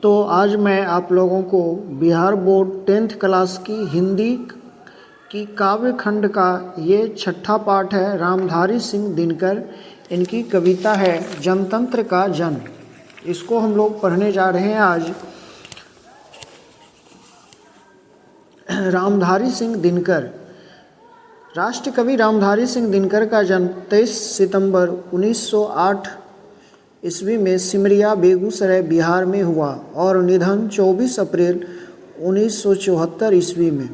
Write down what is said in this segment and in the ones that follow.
तो आज मैं आप लोगों को बिहार बोर्ड 10th क्लास की हिंदी की काव्य खंड का ये छठा पाठ है। रामधारी सिंह दिनकर, इनकी कविता है जनतंत्र का जन। इसको हम लोग पढ़ने जा रहे हैं आज। रामधारी सिंह दिनकर। राष्ट्रकवि रामधारी सिंह दिनकर का जन्म 23 सितंबर 1908 ईस्वी में सिमरिया बेगूसराय बिहार में हुआ और निधन 24 अप्रैल 1974 ईस्वी में।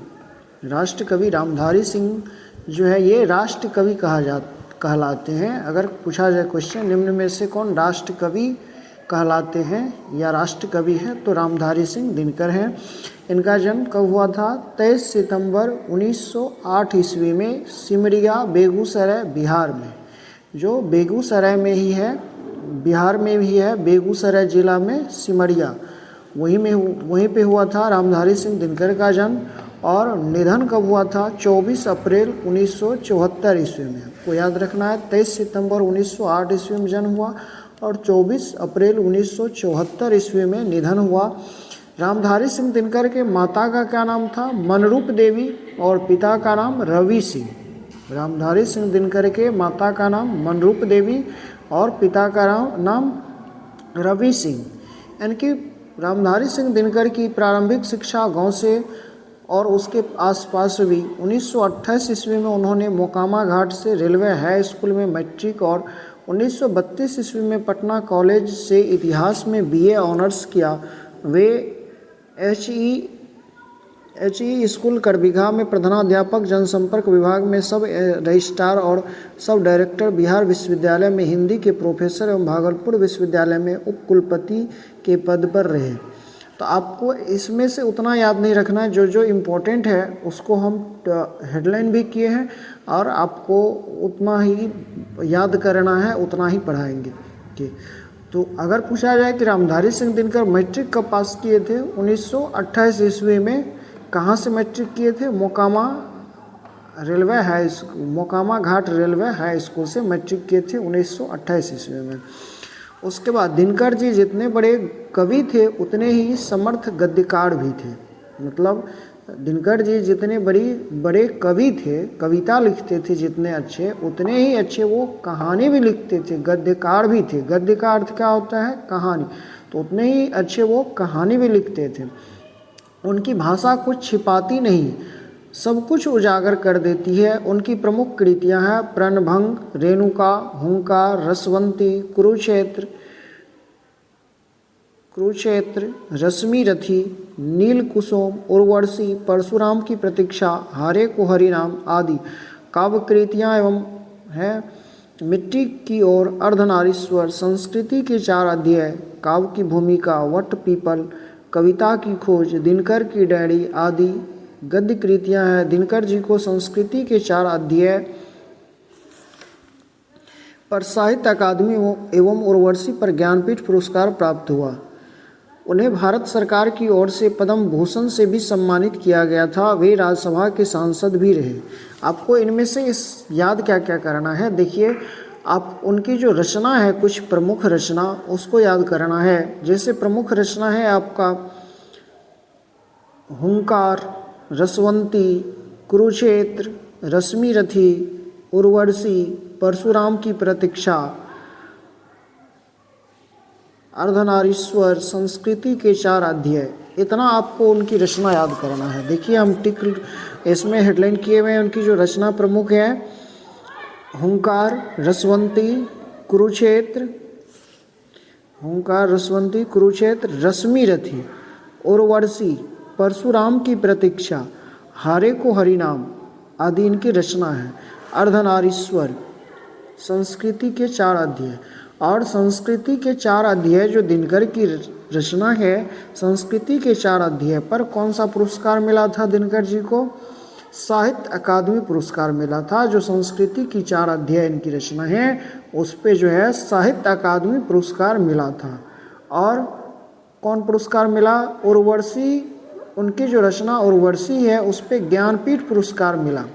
राष्ट्रकवि रामधारी सिंह जो है ये राष्ट्रकवि कहलाते हैं। अगर पूछा जाए क्वेश्चन, निम्न में से कौन राष्ट्रकवि कहलाते हैं या राष्ट्रकवि है, तो रामधारी सिंह दिनकर हैं। इनका जन्म कब हुआ था? 23 सितंबर 1908 ईस्वी में सिमरिया बेगूसराय बिहार में, जो बेगूसराय में ही है, बिहार में भी है। बेगूसराय जिला में सिमरिया, वहीं पे हुआ था रामधारी सिंह दिनकर का जन्म। और निधन कब हुआ था? 24 अप्रैल 1974 ईस्वी में। आपको याद रखना है, 23 सितंबर 1908 ईस्वी में जन्म हुआ और 24 अप्रैल 1974 ईस्वी में निधन हुआ। रामधारी सिंह दिनकर के माता का क्या नाम था? मनरूप देवी, और पिता का नाम रवि सिंह। रामधारी सिंह दिनकर के माता का नाम मनरूप देवी और पिता का नाम रवि सिंह। इनकी रामधारी सिंह दिनकर की प्रारंभिक शिक्षा गांव से और उसके आसपास हुई। 1928 ईस्वी में उन्होंने मोकामा घाट से रेलवे हाई स्कूल में मैट्रिक और 1932 ईस्वी में पटना कॉलेज से इतिहास में BA ऑनर्स किया। वे HE स्कूल करबीघा में प्रधानाध्यापक, जनसंपर्क विभाग में सब रजिस्ट्रार और सब डायरेक्टर, बिहार विश्वविद्यालय में हिंदी के प्रोफेसर एवं भागलपुर विश्वविद्यालय में उप कुलपति के पद पर रहे। तो आपको इसमें से उतना याद नहीं रखना है, जो इम्पोर्टेंट है उसको हम हेडलाइन भी किए हैं और आपको उतना ही याद करना है, उतना ही पढ़ाएंगे। ठीक, तो अगर पूछा जाए कि रामधारी सिंह दिनकर मैट्रिक कब पास किए थे? 1928 ईस्वी में। कहाँ से मैट्रिक किए थे? मोकामा घाट रेलवे हाई स्कूल से मैट्रिक किए थे 1928 ईस्वी में। उसके बाद दिनकर जी जितने बड़े कवि थे उतने ही समर्थ गद्यकार भी थे। मतलब दिनकर जी जितने बड़े कवि थे, कविता लिखते थे जितने अच्छे, उतने ही अच्छे वो कहानी भी लिखते थे, गद्यकार भी थे। गद्य का अर्थ क्या होता है? कहानी। तो उतने ही अच्छे वो कहानी भी लिखते थे। उनकी भाषा कुछ छिपाती नहीं, सब कुछ उजागर कर देती है। उनकी प्रमुख कृतियां हैं प्रणभंग, रेणुका, हुंकार, रसवंती, कुरुक्षेत्र, रश्मि रथी, नील कुसुम, उर्वशी, परशुराम की प्रतीक्षा, हारे को हरिनाम आदि काव्य कृतियाँ एवं हैं। मिट्टी की ओर, अर्धनारीश्वर, संस्कृति के 4 अध्याय, काव्य की भूमिका, वट पीपल, कविता की खोज, दिनकर की डायरी आदि गद्य कृतियाँ हैं। दिनकर जी को संस्कृति के 4 अध्याय पर साहित्य अकादमी एवं उर्वशी पर ज्ञानपीठ पुरस्कार प्राप्त हुआ। उन्हें भारत सरकार की ओर से पद्म भूषण से भी सम्मानित किया गया था। वे राज्यसभा के सांसद भी रहे। आपको इनमें से याद क्या क्या करना है? देखिए, आप उनकी जो रचना है, कुछ प्रमुख रचना, उसको याद करना है। जैसे प्रमुख रचना है आपका हुंकार, रसवंती, कुरुक्षेत्र, रश्मि रथी, उर्वशी, परशुराम की प्रतीक्षा, अर्धनारीश्वर, संस्कृति के 4 अध्याय। इतना आपको उनकी रचना याद करना है। देखिए, हम टिक इसमें हेडलाइन किए हुए हैं। उनकी जो रचना प्रमुख है, हुंकार, रसवंती, कुरुक्षेत्र, रश्मि रथी, उर्वशी, परशुराम की प्रतीक्षा, हारे को हरिनाम आदि इनकी रचना है। अर्धनारीश्वर, संस्कृति के 4 अध्याय। और संस्कृति के 4 अध्याय जो दिनकर की रचना है, संस्कृति के 4 अध्याय पर कौन सा पुरस्कार मिला था दिनकर जी को? साहित्य अकादमी पुरस्कार मिला था। जो संस्कृति की 4 अध्याय इनकी रचना है, उस पे जो है साहित्य अकादमी पुरस्कार मिला था। और कौन पुरस्कार मिला? उर्वशी, उनकी जो रचना उर्वशी है उस पे ज्ञानपीठ पुरस्कार मिला।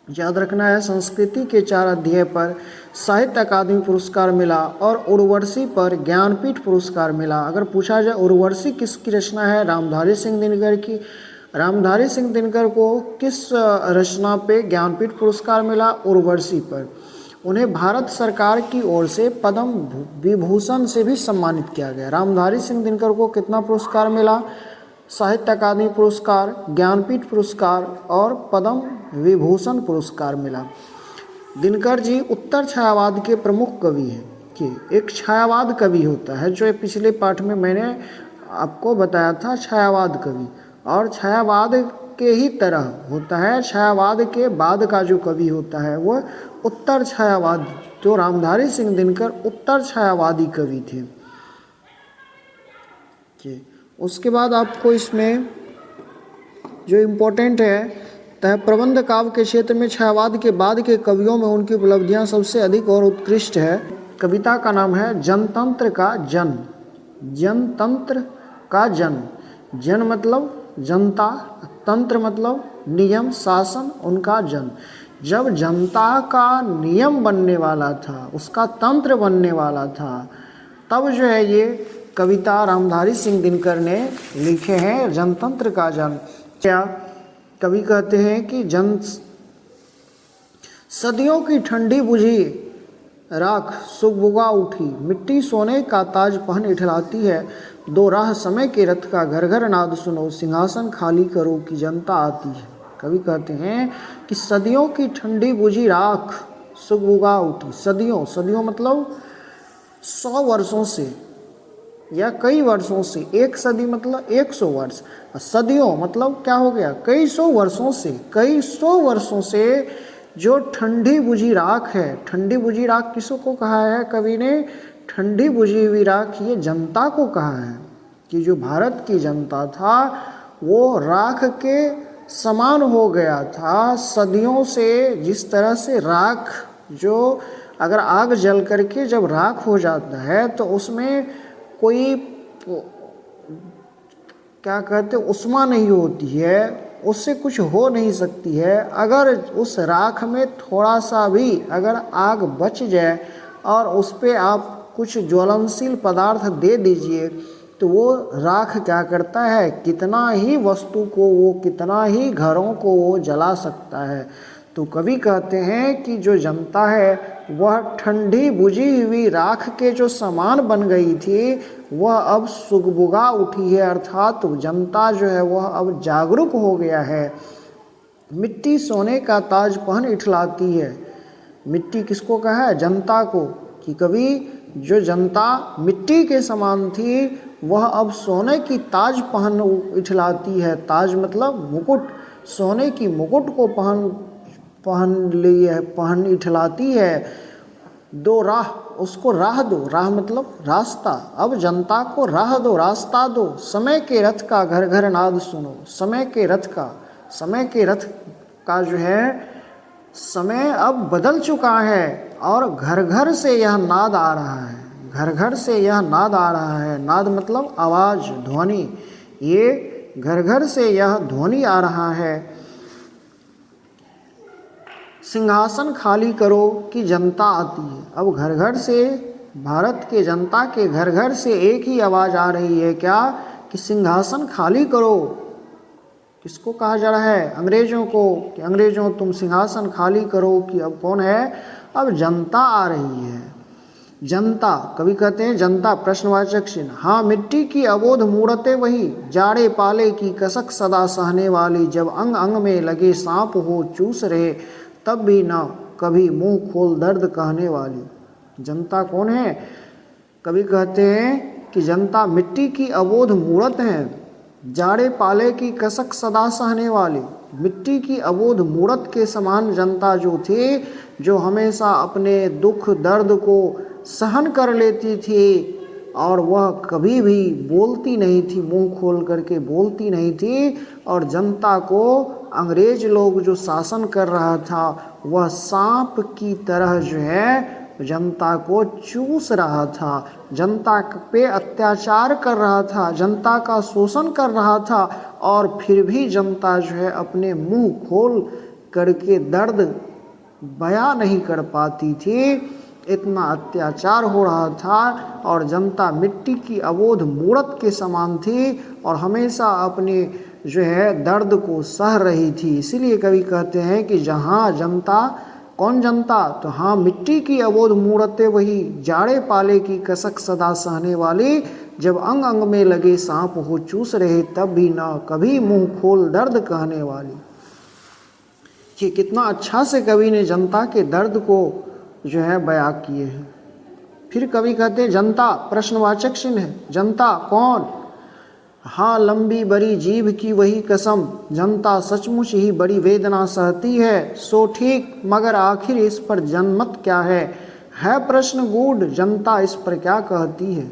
याद रखना है। संस्कृति के 4 अध्याय पर साहित्य अकादमी पुरस्कार मिला और उर्वशी पर ज्ञानपीठ पुरस्कार मिला। अगर पूछा जाए उर्वशी किसकी रचना है, रामधारी सिंह दिनकर की। रामधारी सिंह दिनकर को किस रचना पे ज्ञानपीठ पुरस्कार मिला, उर्वशी पर। उन्हें भारत सरकार की ओर से पद्म विभूषण से भी सम्मानित किया गया। रामधारी सिंह दिनकर को कितना पुरस्कार मिला, साहित्य अकादमी पुरस्कार, ज्ञानपीठ पुरस्कार और पद्म विभूषण पुरस्कार मिला। दिनकर जी उत्तर छायावाद के प्रमुख कवि हैं। कि एक छायावाद कवि होता है, जो पिछले पाठ में मैंने आपको बताया था, छायावाद कवि, और छायावाद के ही तरह होता है। छायावाद के बाद का जो कवि होता है वो उत्तर छायावाद, जो रामधारी सिंह दिनकर उत्तर छायावादी कवि थे। उसके बाद आपको इसमें जो इम्पोर्टेंट है तय प्रबंध काव्य के क्षेत्र में छायावाद के बाद के कवियों में उनकी उपलब्धियां सबसे अधिक और उत्कृष्ट है। कविता का नाम है जनतंत्र का जन। जनतंत्र का जन, जन मतलब जनता, तंत्र मतलब नियम शासन, उनका जन। जब जनता का नियम बनने वाला था, उसका तंत्र बनने वाला था, तब जो है ये कविता रामधारी सिंह दिनकर ने लिखे हैं, जनतंत्र का जन। क्या कवि कहते हैं कि जन सदियों की ठंडी बुझी राख सुगबुगा उठी, मिट्टी सोने का ताज पहन इठलाती है, दो राह समय के रथ का घर घर नाद सुनो, सिंहासन खाली करो कि जनता आती है। कवि कहते हैं कि सदियों की ठंडी बुझी राख सुगबुगा उठी। सदियों, सदियों मतलब 100 वर्षों से या कई वर्षों से। एक सदी मतलब 100 वर्ष। सदियों मतलब क्या हो गया, कई सौ वर्षों से। कई सौ वर्षों से जो ठंडी बुझी राख है, ठंडी बुझी राख किसको कहा है कवि ने, ठंडी बुझी हुई राख ये जनता को कहा है। कि जो भारत की जनता था वो राख के समान हो गया था सदियों से। जिस तरह से राख, जो अगर आग जल करके जब राख हो जाता है तो उसमें कोई क्या कहते उष्मा नहीं होती है, उससे कुछ हो नहीं सकती है। अगर उस राख में थोड़ा सा भी अगर आग बच जाए और उस पर आप कुछ ज्वलनशील पदार्थ दे दीजिए तो वो राख क्या करता है, कितना ही वस्तु को वो, कितना ही घरों को वो जला सकता है। तो कवि कहते हैं कि जो जनता है वह ठंडी बुझी हुई राख के जो समान बन गई थी वह अब सुगबुगा उठी है, अर्थात जनता जो है वह अब जागरूक हो गया है। मिट्टी सोने का ताज पहन इठलाती है। मिट्टी किसको कहा है, जनता को। कि कभी जो जनता मिट्टी के समान थी वह अब सोने की ताज पहन इठलाती है। ताज मतलब मुकुट, सोने की मुकुट को पहन ली है, पहन इठलाती है। दो राह, उसको राह दो, राह मतलब रास्ता। अब जनता को राह दो, रास्ता दो। समय के रथ का घर घर नाद सुनो। समय के रथ का, समय के रथ का जो है समय अब बदल चुका है और घर घर से यह नाद आ रहा है। घर घर से यह नाद आ रहा है। नाद मतलब आवाज़, ध्वनि। ये घर घर से यह ध्वनि आ रहा है। सिंहासन खाली करो कि जनता आती है। अब घर घर से, भारत के जनता के घर घर से एक ही आवाज़ आ रही है, क्या, कि सिंहासन खाली करो। किसको कहा जा रहा है, अंग्रेजों को। कि अंग्रेजों तुम सिंहासन खाली करो। कि अब कौन है, अब जनता आ रही है। जनता, कवि कहते हैं जनता प्रश्नवाचक चिन्ह। हाँ मिट्टी की अबोध मूरतें वही, जाड़े पाले की कसक सदा सहने वाली, जब अंग अंग में लगे सांप हो चूस रहे, तब भी ना कभी मुंह खोल दर्द कहने वाली। जनता कौन है, कवि कहते हैं कि जनता मिट्टी की अबोध मूरत है, जाड़े पाले की कसक सदा सहने वाली। मिट्टी की अबोध मूरत के समान जनता जो थी, जो हमेशा अपने दुख दर्द को सहन कर लेती थी और वह कभी भी बोलती नहीं थी, मुंह खोल करके बोलती नहीं थी। और जनता को अंग्रेज लोग जो शासन कर रहा था वह सांप की तरह जो है जनता को चूस रहा था, जनता पे अत्याचार कर रहा था, जनता का शोषण कर रहा था। और फिर भी जनता जो है अपने मुंह खोल करके दर्द बयां नहीं कर पाती थी। इतना अत्याचार हो रहा था और जनता मिट्टी की अबोध मूरत के समान थी और हमेशा अपने जो है दर्द को सह रही थी। इसीलिए कवि कहते हैं कि जहाँ जनता, कौन जनता, तो हाँ मिट्टी की अबोध मूरतें वही, जाड़े पाले की कसक सदा सहने वाली, जब अंग अंग में लगे सांप हो चूस रहे तब भी ना कभी मुंह खोल दर्द कहने वाली। कि कितना अच्छा से कवि ने जनता के दर्द को जो है बयां किए हैं। फिर कवि कहते हैं जनता, प्रश्नवाचक चिन्ह है, जनता कौन? हाँ लंबी बड़ी जीभ की वही कसम, जनता सचमुच ही बड़ी वेदना सहती है। सो ठीक, मगर आखिर इस पर जनमत क्या है प्रश्न गूढ़, जनता इस पर क्या कहती है।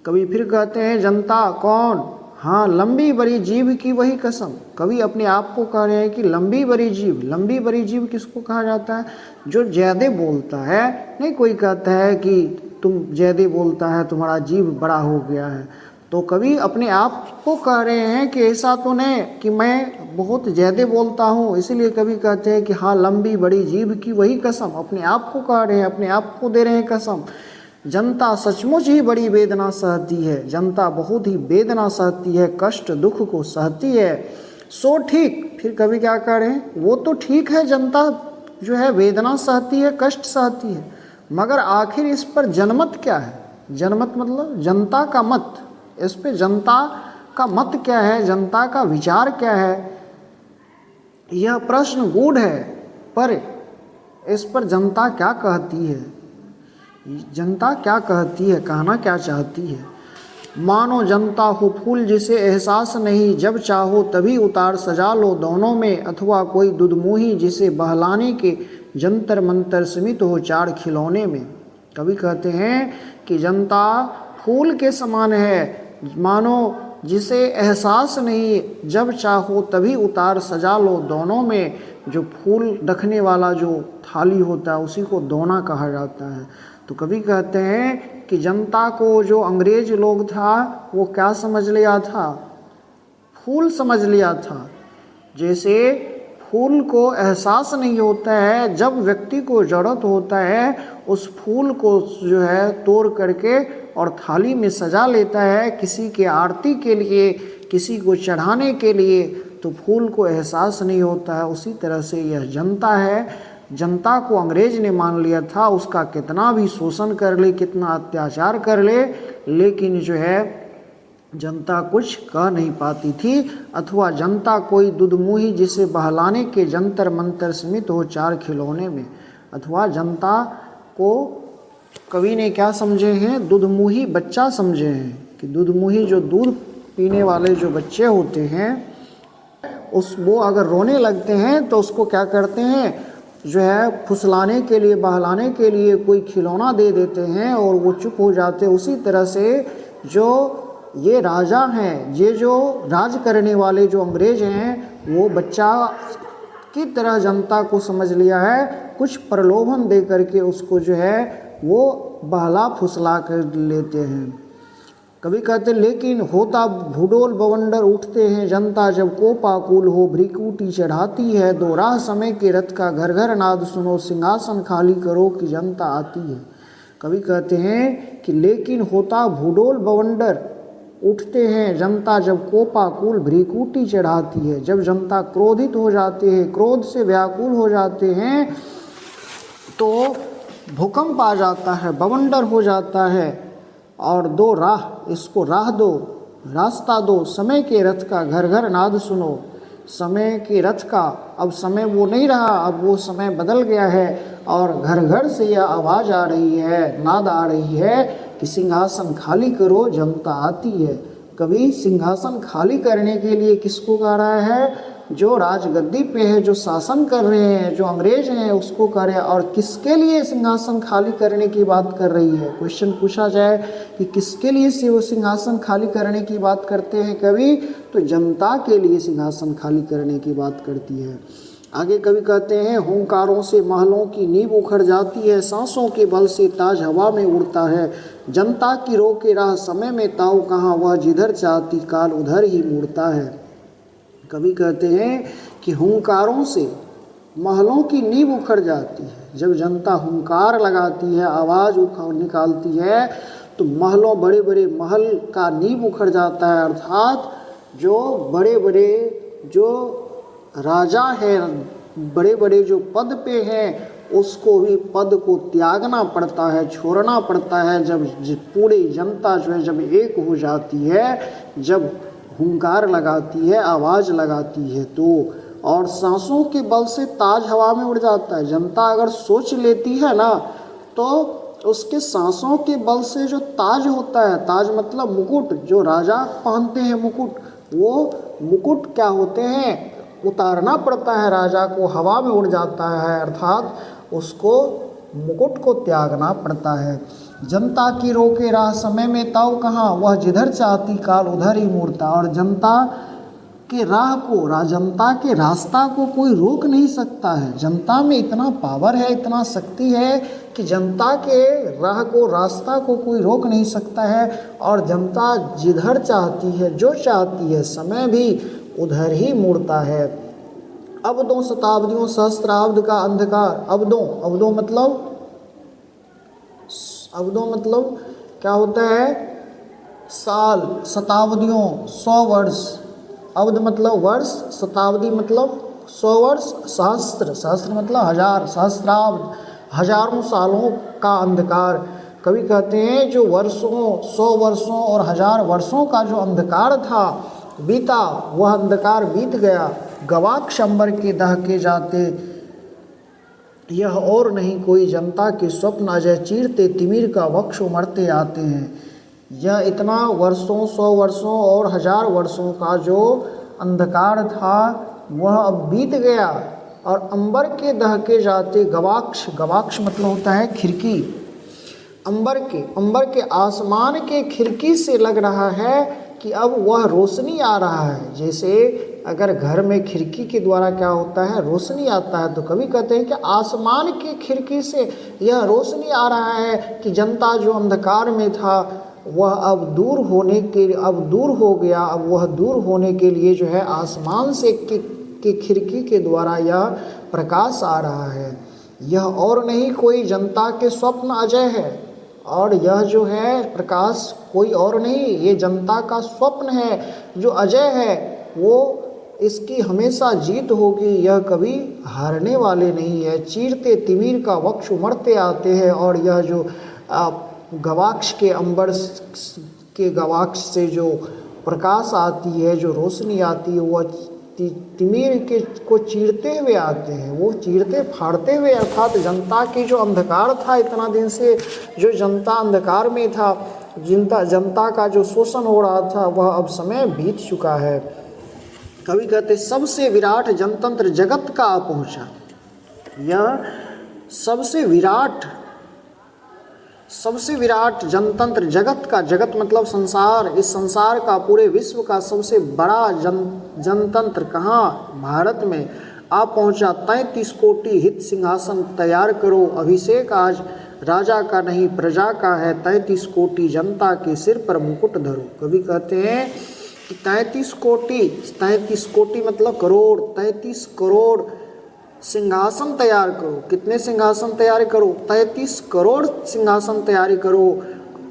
कवि फिर कहते हैं जनता कौन? हाँ लंबी बड़ी जीभ की वही कसम। कवि अपने आप को कह रहे हैं कि लंबी बड़ी जीभ। लंबी बड़ी जीभ किसको कहा जाता है? जो ज़्यादा बोलता है। नहीं कोई कहता है कि तुम ज़्यादा बोलता है, तुम्हारा जीभ बड़ा हो गया है, तो कवि अपने आप को कह रहे हैं कि ऐसा तो नहीं कि मैं बहुत ज़्यादा बोलता हूँ। इसीलिए कवि कहते हैं कि हाँ लंबी बड़ी जीभ की वही कसम। अपने आप को कह रहे हैं, अपने आप को दे रहे हैं कसम। जनता सचमुच ही बड़ी वेदना सहती है, जनता बहुत ही वेदना सहती है, कष्ट दुख को सहती है। सो ठीक, फिर कवि क्या कह रहे हैं, वो तो ठीक है, जनता जो है वेदना सहती है, कष्ट सहती है, मगर आखिर इस पर जनमत क्या है? जनमत मतलब जनता का मत। इस पे जनता का मत क्या है, जनता का विचार क्या है, यह प्रश्न गूढ़ है। पर इस पर जनता क्या कहती है, जनता क्या कहती है, कहना क्या चाहती है। मानो जनता हो फूल जिसे एहसास नहीं, जब चाहो तभी उतार सजा लो दोनों में, अथवा कोई दुधमुही जिसे बहलाने के जंतर मंतर सीमित हो चार खिलौने में। कवि कहते हैं कि जनता फूल के समान है, मानो जिसे एहसास नहीं, जब चाहो तभी उतार सजा लो दोनों में। जो फूल रखने वाला जो थाली होता है उसी को दोना कहा जाता है। तो कवि कहते हैं कि जनता को जो अंग्रेज लोग था वो क्या समझ लिया था? फूल समझ लिया था। जैसे फूल को एहसास नहीं होता है, जब व्यक्ति को ज़रूरत होता है उस फूल को जो है तोड़ करके और थाली में सजा लेता है किसी के आरती के लिए, किसी को चढ़ाने के लिए, तो फूल को एहसास नहीं होता है। उसी तरह से यह जनता है। जनता को अंग्रेज ने मान लिया था, उसका कितना भी शोषण कर ले, कितना अत्याचार कर ले, लेकिन जो है जनता कुछ कह नहीं पाती थी। अथवा जनता कोई दुधमुही जिसे बहलाने के जंतर मंतर सीमित हो चार खिलौने में। अथवा जनता को कवि ने क्या समझे हैं? दुधमुही बच्चा समझे हैं कि दुधमुही जो दूध पीने वाले जो बच्चे होते हैं वो अगर रोने लगते हैं तो उसको क्या करते हैं, जो है फुसलाने के लिए, बहलाने के लिए कोई खिलौना दे देते हैं और वो चुप हो जाते हैं। उसी तरह से जो ये राजा हैं, ये जो राज करने वाले जो अंग्रेज हैं, वो बच्चा की तरह जनता को समझ लिया है। कुछ प्रलोभन दे करके उसको जो है वो बहला फुसला कर लेते हैं। कभी कहते लेकिन होता भूडोल बवंडर उठते हैं, जनता जब कोपाकुल हो भ्रिकुटी चढ़ाती है, दो राह समय के रथ का घर घर नाद सुनो, सिंहासन खाली करो कि जनता आती है। कभी कहते हैं कि लेकिन होता भूडोल बवंडर उठते हैं, जनता जब कोपाकुल भ्रिकुटी चढ़ाती है, जब जनता क्रोधित हो जाते हैं, क्रोध से व्याकुल हो जाते हैं, तो भूकंप आ जाता है, बवंडर हो जाता है। और दो राह, इसको राह दो, रास्ता दो, समय के रथ का घर घर नाद सुनो। समय के रथ का अब समय वो नहीं रहा, अब वो समय बदल गया है और घर घर से यह आवाज़ आ रही है, नाद आ रही है कि सिंहासन खाली करो, जनता आती है। कभी सिंहासन खाली करने के लिए किसको कह रहा है? जो राजगद्दी पे है, जो शासन कर रहे हैं, जो अंग्रेज हैं, उसको कह रहे हैं। और किसके लिए सिंहासन खाली करने की बात कर रही है? क्वेश्चन पूछा जाए कि किसके लिए से वो सिंहासन खाली करने की बात करते हैं कवि, तो जनता के लिए सिंहासन खाली करने की बात करती है। आगे कवि कहते हैं हुंकारों से महलों की नींव उखड़ जाती है, सांसों के बल से ताज हवा में उड़ता है, जनता की रोके राह समय में ताऊ कहाँ, वह जिधर चाहती काल उधर ही मुड़ता है। कवि कहते हैं कि हुंकारों से महलों की नींव उखड़ जाती है। जब जनता हुंकार लगाती है, आवाज़ निकालती है, तो महलों, बड़े बड़े महल का नींव उखड़ जाता है। अर्थात जो बड़े बड़े जो राजा हैं, बड़े बड़े जो पद पे हैं, उसको भी पद को त्यागना पड़ता है, छोड़ना पड़ता है। जब पूरी जनता जो है जब एक हो जाती है, जब हुंकार लगाती है, आवाज़ लगाती है, तो और सांसों के बल से ताज हवा में उड़ जाता है। जनता अगर सोच लेती है ना, तो उसके सांसों के बल से जो ताज होता है, ताज मतलब मुकुट, जो राजा पहनते हैं मुकुट, वो मुकुट क्या होते हैं, उतारना पड़ता है राजा को, हवा में उड़ जाता है। अर्थात उसको मुकुट को त्यागना पड़ता है। जनता की रोके राह समय में तव कहाँ, वह जिधर चाहती काल उधर ही मुड़ता। और जनता के राह को, जनता के रास्ता को कोई रोक नहीं सकता है। जनता में इतना पावर है, इतना शक्ति है कि जनता के राह को, रास्ता को कोई रोक नहीं सकता है। और जनता जिधर चाहती है, जो चाहती है, समय भी उधर ही मुड़ता है। अवधों शताब्दियों सहस्त्राब्द का अंधकार, अवधों मतलब क्या होता है, साल, शताब्दियों 100 वर्ष, अवध मतलब वर्ष, शताब्दी मतलब 100 वर्ष, सहस्त्र मतलब हजार, सहस्त्राब्द हजारों सालों का अंधकार। कवि कहते हैं जो वर्षों, 100 वर्षों और 1000 वर्षों का जो अंधकार था बीता, वह अंधकार बीत गया। गवाक्ष अंबर के दहके जाते, यह और नहीं कोई जनता के स्वप्न अजय चीरते तिमिर का वक्ष उमड़ते आते हैं। यह इतना वर्षों, 100 वर्षों और 1000 वर्षों का जो अंधकार था वह अब बीत गया। और अंबर के दहके जाते, गवाक्ष मतलब होता है खिड़की, अंबर के आसमान के खिड़की से लग रहा है कि अब वह रोशनी आ रहा है। जैसे अगर घर में खिड़की के द्वारा क्या होता है, रोशनी आता है, तो कभी कहते हैं कि आसमान की खिड़की से यह रोशनी आ रहा है कि जनता जो अंधकार में था वह अब दूर हो गया। अब वह दूर होने के लिए जो है आसमान से की खिड़की के द्वारा यह प्रकाश आ रहा है। यह और नहीं कोई जनता के स्वप्न अजय है, और यह जो है प्रकाश कोई और नहीं, ये जनता का स्वप्न है जो अजय है, वो इसकी हमेशा जीत होगी, यह कभी हारने वाले नहीं है। चीरते तिमिर का वक्ष उमड़ते आते हैं। और यह जो गवाक्ष के अंबर के गवाक्ष से जो प्रकाश आती है, जो रोशनी आती है, वह तिमिर के को चीरते हुए आते हैं, वो चीरते फाड़ते हुए। अर्थात जनता की जो अंधकार था, इतना दिन से जो जनता अंधकार में था, जनता का जो शोषण हो रहा था, वह अब समय बीत चुका है। कवि कहते सबसे विराट जनतंत्र जगत का आ पहुँचा। यह सबसे विराट जनतंत्र जगत का, जगत मतलब संसार, इस संसार का, पूरे विश्व का सबसे बड़ा जनतंत्र कहाँ, भारत में आ पहुँचा। 33 कोटि हित सिंहासन तैयार करो, अभिषेक आज राजा का नहीं प्रजा का है। 33 कोटि जनता के सिर पर मुकुट धरो। कवि कहते हैं कि 33 कोटि मतलब करोड़, 33 करोड़ सिंहासन तैयार करो। कितने सिंहासन तैयार करो? 33 करोड़ सिंहासन तैयारी करो।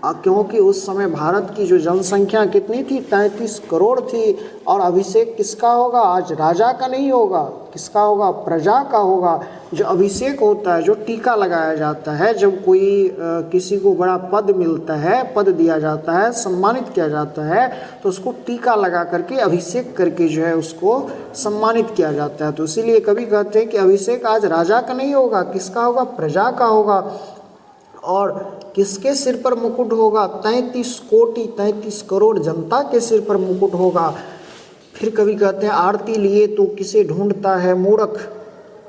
क्योंकि उस समय भारत की जो जनसंख्या कितनी थी? 33 करोड़ थी। और अभिषेक किसका होगा? आज राजा का नहीं होगा, किसका होगा? प्रजा का होगा। जो अभिषेक होता है, जो टीका लगाया जाता है, जब कोई किसी को बड़ा पद मिलता है, पद दिया जाता है, सम्मानित किया जाता है, तो उसको टीका लगा करके, अभिषेक करके जो है उसको सम्मानित किया जाता है। तो इसीलिए कभी कहते हैं कि अभिषेक आज राजा का नहीं होगा, किसका होगा? प्रजा का होगा। और किसके सिर पर मुकुट होगा? 33 कोटि, 33 करोड़ जनता के सिर पर मुकुट होगा। फिर कवि कहते हैं आरती लिए तू किसे ढूंढता है मूर्ख,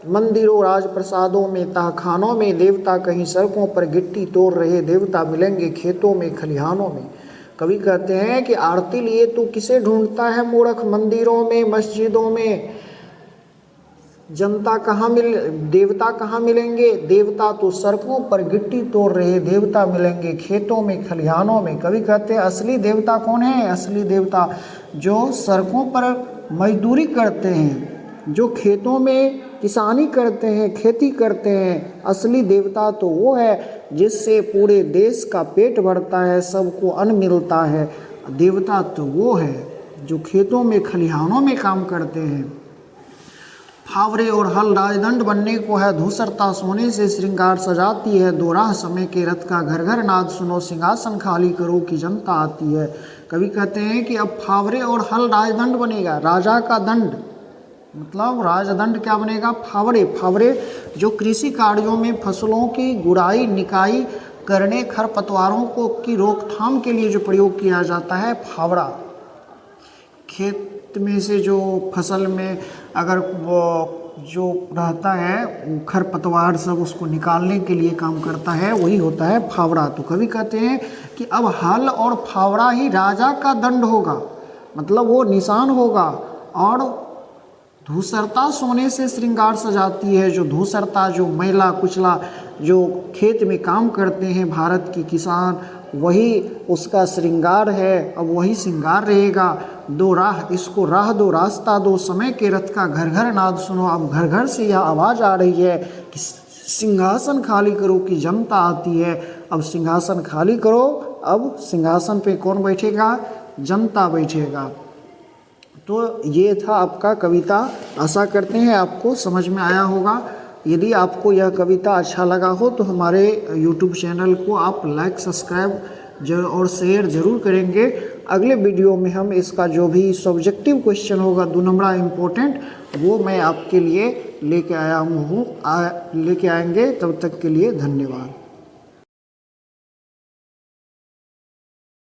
मंदिरों राजप्रसादों में तहखानों में, देवता कहीं सड़कों पर गिट्टी तोड़ रहे, देवता मिलेंगे खेतों में खलिहानों में। कवि कहते हैं कि आरती लिए तू किसे ढूंढता है मूर्ख, मंदिरों में मस्जिदों में जनता कहाँ देवता कहाँ मिलेंगे? देवता तो सड़कों पर गिट्टी तोड़ रहे, देवता मिलेंगे खेतों में खलिहानों में। कवि कहते हैं असली देवता कौन है? असली देवता जो सड़कों पर मजदूरी करते हैं, जो खेतों में किसानी करते हैं, खेती करते हैं। असली देवता तो वो है जिससे पूरे देश का पेट भरता है, सबको अन्न मिलता है। देवता तो वो है जो खेतों में खलिहानों में काम करते हैं। फावरे और हल राजदंड बनने को है, धूसरता सोने से श्रृंगार सजाती है। दो राह समय के रथ का घर घर नाद सुनो, सिंहासन खाली करो कि जनता आती है। कवि कहते हैं कि अब फावरे और हल राजदंड बनेगा, राजा का दंड, मतलब राजदंड क्या बनेगा, फावरे। फावरे जो कृषि कार्यों में फसलों की गुड़ाई निकाई करने, खरपतवारों को की रोकथाम के लिए जो प्रयोग किया जाता है फावड़ा। खेत में से जो फसल में अगर वो जो रहता है खरपतवार सब, उसको निकालने के लिए काम करता है, वही होता है फावड़ा। तो कवि कहते हैं कि अब हल और फावड़ा ही राजा का दंड होगा, मतलब वो निशान होगा। और धूसरता सोने से श्रृंगार सजाती है। जो धूसरता, जो मैला कुचला जो खेत में काम करते हैं भारत के किसान, वही उसका श्रृंगार है। अब वही श्रृंगार रहेगा। दो राह, इसको राह दो, रास्ता दो, समय के रथ का घर घर नाद सुनो। अब घर घर से यह आवाज़ आ रही है कि सिंहासन खाली करो कि जनता आती है। अब सिंहासन खाली करो, अब सिंहासन पे कौन बैठेगा, जनता बैठेगा। तो ये था आपका कविता। आशा करते हैं आपको समझ में आया होगा। यदि आपको यह कविता अच्छा लगा हो तो हमारे YouTube चैनल को आप लाइक, सब्सक्राइब और शेयर ज़रूर करेंगे। अगले वीडियो में हम इसका जो भी सब्जेक्टिव क्वेश्चन होगा 2 नंबर इम्पोर्टेंट, वो मैं आपके लिए लेके आएंगे। तब तक के लिए धन्यवाद।